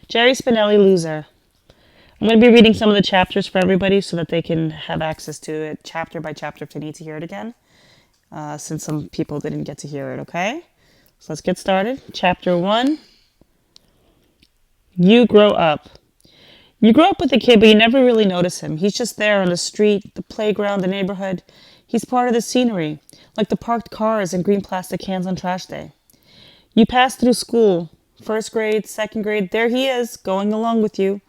Jerry Spinelli, Loser. I'm going to be reading some of the chapters for everybody so that they can have access to it chapter by chapter if they need to hear it again, since some people didn't get to hear it, okay? So let's get started. Chapter 1, You Grow Up. You grow up with a kid, but you never really notice him. He's just there on the street, the playground, the neighborhood. He's part of the scenery, like the parked cars and green plastic cans on trash day. You pass through school, first grade, second grade, there he is, going along with you.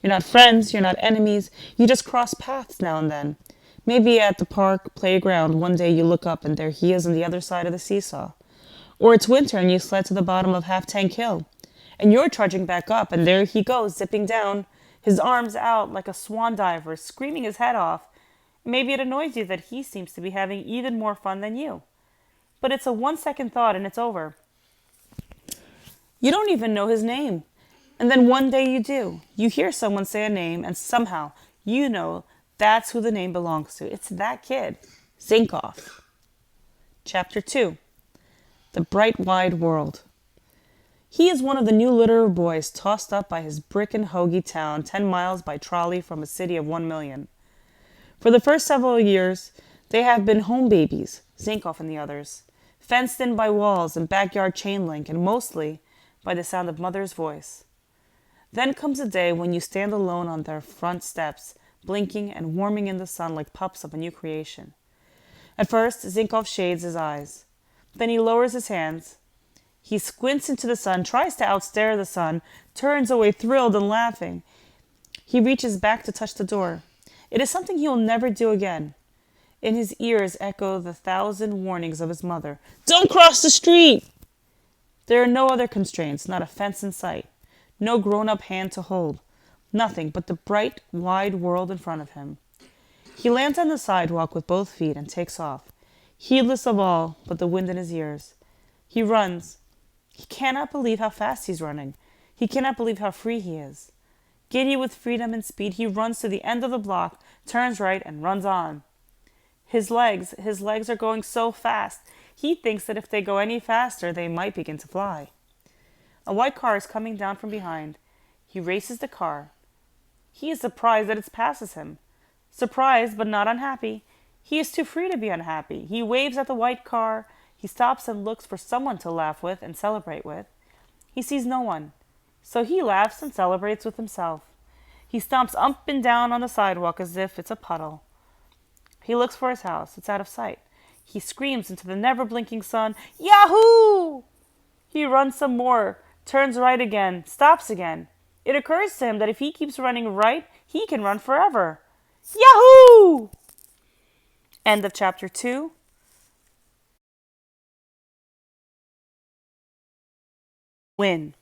You're not friends, you're not enemies, you just cross paths now and then. Maybe at the park, playground, one day you look up and there he is on the other side of the seesaw. Or it's winter and you sled to the bottom of Half Tank Hill. And you're trudging back up and there he goes, zipping down, his arms out like a swan diver, screaming his head off. Maybe it annoys you that he seems to be having even more fun than you. But it's a 1-second thought and it's over. You don't even know his name. And then one day you do. You hear someone say a name and somehow you know that's who the name belongs to. It's that kid, Zinkoff. Chapter 2, The Bright Wide World. He is one of the new litter of boys tossed up by his brick and hoagie town 10 miles by trolley from a city of 1 million. For the first several years, they have been home babies, Zinkoff and the others, fenced in by walls and backyard chain link, and mostly by the sound of mother's voice. Then comes a day when you stand alone on their front steps, blinking and warming in the sun like pups of a new creation. At first, Zinkoff shades his eyes. Then he lowers his hands. He squints into the sun, tries to outstare the sun, turns away thrilled and laughing. He reaches back to touch the door. It is something he will never do again. In his ears echo the 1,000 warnings of his mother. Don't cross the street! There are no other constraints, not a fence in sight, no grown-up hand to hold, nothing but the bright, wide world in front of him. He lands on the sidewalk with both feet and takes off, heedless of all but the wind in his ears. He runs. He cannot believe how fast he's running. He cannot believe how free he is. Giddy with freedom and speed, he runs to the end of the block, turns right, and runs on. His legs are going so fast, he thinks that if they go any faster, they might begin to fly. A white car is coming down from behind. He races the car. He is surprised that it passes him. Surprised, but not unhappy. He is too free to be unhappy. He waves at the white car. He stops and looks for someone to laugh with and celebrate with. He sees no one, so he laughs and celebrates with himself. He stomps up and down on the sidewalk as if it's a puddle. He looks for his house. It's out of sight. He screams into the never-blinking sun, Yahoo! He runs some more, turns right again, stops again. It occurs to him that if he keeps running right, he can run forever. Yahoo! End of chapter 2. Win.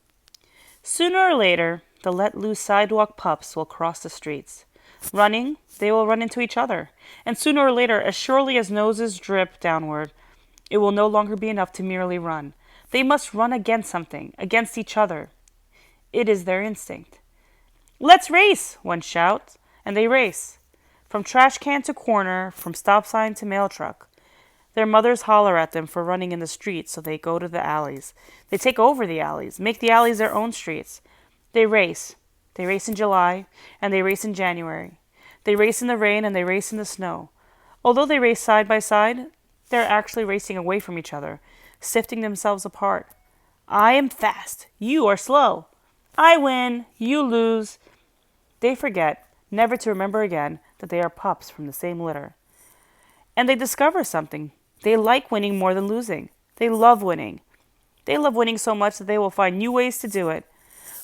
Sooner or later, the let-loose sidewalk pups will cross the streets. Running, they will run into each other. And sooner or later, as surely as noses drip downward, it will no longer be enough to merely run. They must run against something, against each other. It is their instinct. Let's race, one shouts, and they race. From trash can to corner, from stop sign to mail truck. Their mothers holler at them for running in the streets, so they go to the alleys. They take over the alleys, make the alleys their own streets. They race. They race in July, and they race in January. They race in the rain, and they race in the snow. Although they race side by side, they're actually racing away from each other, sifting themselves apart. I am fast. You are slow. I win. You lose. They forget, never to remember again, that they are pups from the same litter. And they discover something. They like winning more than losing. They love winning. They love winning so much that they will find new ways to do it.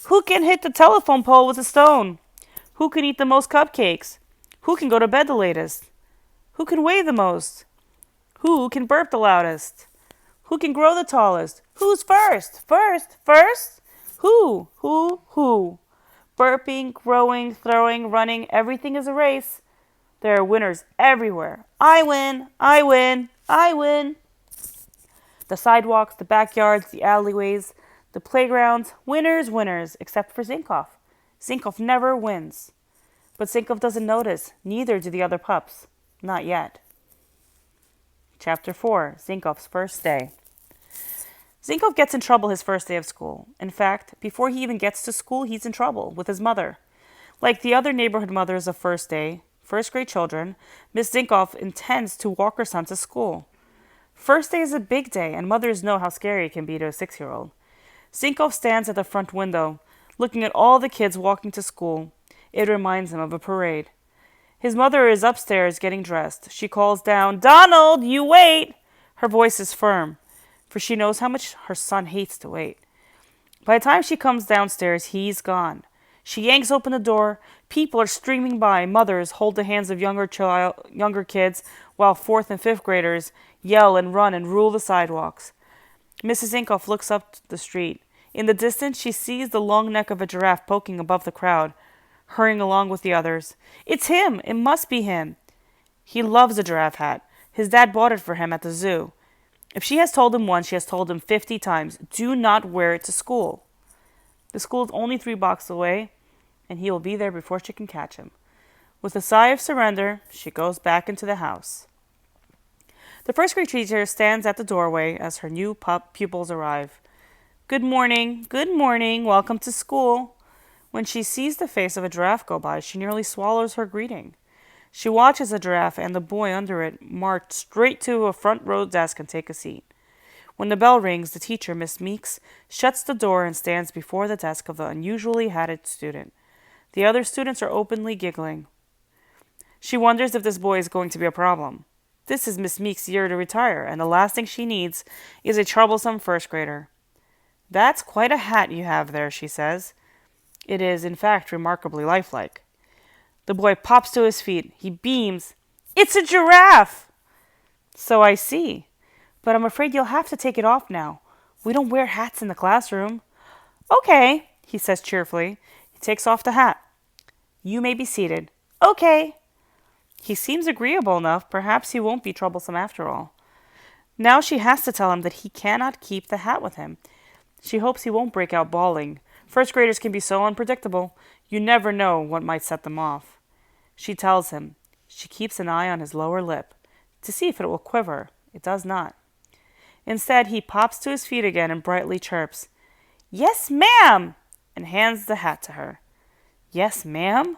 Who can hit the telephone pole with a stone? Who can eat the most cupcakes? Who can go to bed the latest? Who can weigh the most? Who can burp the loudest? Who can grow the tallest? Who's first? First? Who? Burping, growing, throwing, running, everything is a race. There are winners everywhere. I win. The sidewalks, the backyards, the alleyways, the playgrounds, winners, except for Zinkoff. Zinkoff never wins. But Zinkoff doesn't notice, neither do the other pups. Not yet. Chapter 4, Zinkoff's first day. Zinkov gets in trouble his first day of school. In fact, before he even gets to school, he's in trouble with his mother. Like the other neighborhood mothers of first grade children, Miss Zinkov intends to walk her son to school. First day is a big day, and mothers know how scary it can be to a 6-year-old. Zinkov stands at the front window, looking at all the kids walking to school. It reminds him of a parade. His mother is upstairs getting dressed. She calls down, "Donald, you wait!" Her voice is firm, for she knows how much her son hates to wait. By the time she comes downstairs, he's gone. She yanks open the door. People are streaming by. Mothers hold the hands of younger kids, while 4th and 5th graders yell and run and rule the sidewalks. Mrs. Zinkov looks up the street. In the distance, she sees the long neck of a giraffe poking above the crowd, hurrying along with the others. It's him! It must be him! He loves a giraffe hat. His dad bought it for him at the zoo. If she has told him once, she has told him 50 times, do not wear it to school. The school is only 3 blocks away, and he will be there before she can catch him. With a sigh of surrender, she goes back into the house. The first grade teacher stands at the doorway as her new pupils arrive. Good morning, welcome to school. When she sees the face of a giraffe go by, she nearly swallows her greeting. She watches the giraffe and the boy under it march straight to a front row desk and take a seat. When the bell rings, the teacher, Miss Meeks, shuts the door and stands before the desk of the unusually hatted student. The other students are openly giggling. She wonders if this boy is going to be a problem. This is Miss Meeks' year to retire, and the last thing she needs is a troublesome first grader. That's quite a hat you have there, she says. It is, in fact, remarkably lifelike. The boy pops to his feet. He beams. It's a giraffe! So I see. But I'm afraid you'll have to take it off now. We don't wear hats in the classroom. Okay, he says cheerfully. He takes off the hat. You may be seated. Okay. He seems agreeable enough. Perhaps he won't be troublesome after all. Now she has to tell him that he cannot keep the hat with him. She hopes he won't break out bawling. First graders can be so unpredictable. You never know what might set them off. She tells him. She keeps an eye on his lower lip to see if it will quiver. It does not. Instead, he pops to his feet again and brightly chirps, "Yes, ma'am," and hands the hat to her. Yes, ma'am?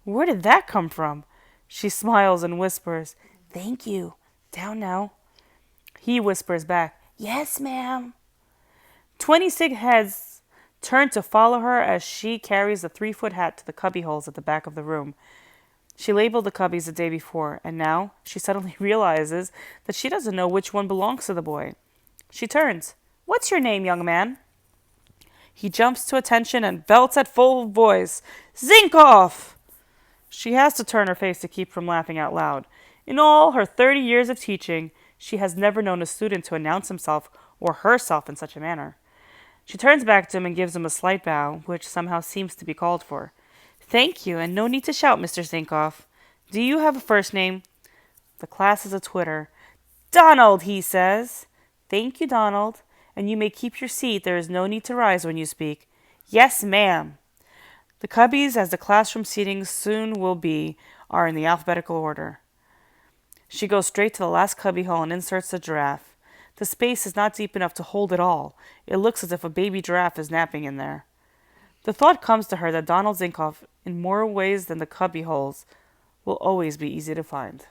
Where did that come from? She smiles and whispers, "Thank you. Down now." He whispers back, "Yes, ma'am." 26 heads turn to follow her as she carries the 3-foot hat to the cubby holes at the back of the room. She labeled the cubbies the day before, and now she suddenly realizes that she doesn't know which one belongs to the boy. She turns. "What's your name, young man?" He jumps to attention and belts at full voice, "Zinkov!" She has to turn her face to keep from laughing out loud. In all her 30 years of teaching, she has never known a student to announce himself or herself in such a manner. She turns back to him and gives him a slight bow, which somehow seems to be called for. "Thank you, and no need to shout, Mr. Zinkov. Do you have a first name?" The class is a twitter. "Donald," he says. "Thank you, Donald. And you may keep your seat. There is no need to rise when you speak." "Yes, ma'am." The cubbies, as the classroom seating soon will be, are in the alphabetical order. She goes straight to the last cubbyhole and inserts the giraffe. The space is not deep enough to hold it all. It looks as if a baby giraffe is napping in there. The thought comes to her that Donald Zinkov, in more ways than the cubbyholes, will always be easy to find.